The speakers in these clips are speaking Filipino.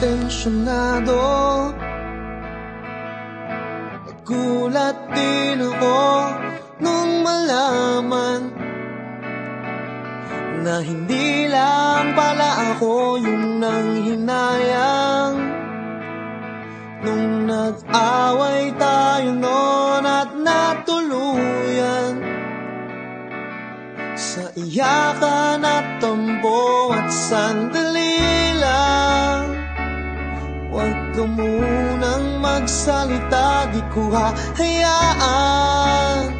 intensyonado. Nagulat din ako nung malaman na hindi lang pala ako yung nanghinayang. Nung nag-away tayo noon at natuluyan sa iyakan at tambo at sandali lang. Huwag ka munang magsalita, di ko hahayaan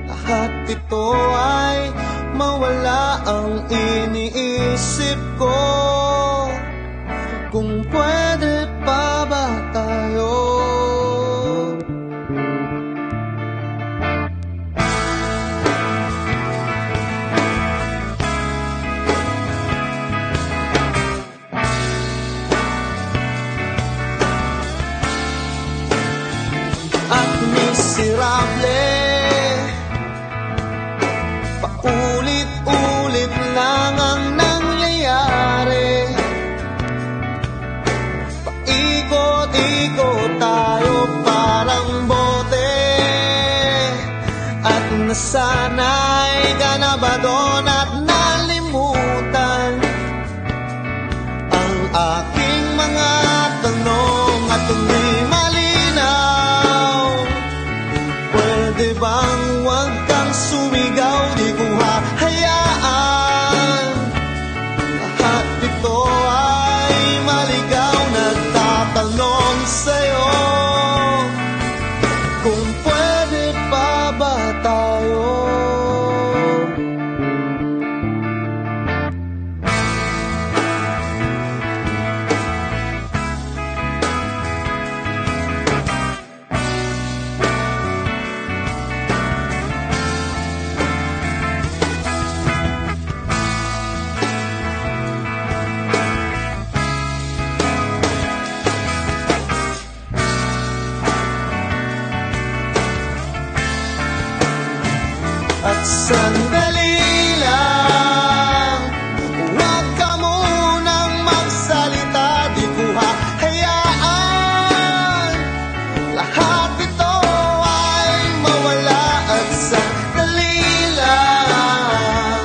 lahat ito ay mawala ang iniisip ko. Kung pwede pa ba tayo? At miserable, paulit-ulit lang ang nangyayari. Paikot-ikot tayo parang bote. At nasanay ka na ba doon at nalimutan ang aking mga tanong at hindi malinaw? Pwede bang huwag kang sumigaw, di ko hahayaan lahat ito ay maligaw. Nagtatanong sa'yo kung pwede pa ba tayo? At sandali lang, huwag ka munang magsalita, di ko hahayaan lahat ito ay mawala. At sandali lang,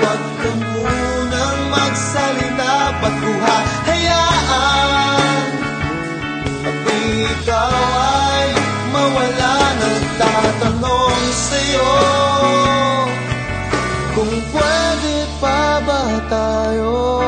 huwag ka munang magsalita, ba't ko hahayaan pati ikaw ay mawala? Nagtatanong sa'yo kung pwede pa ba tayo?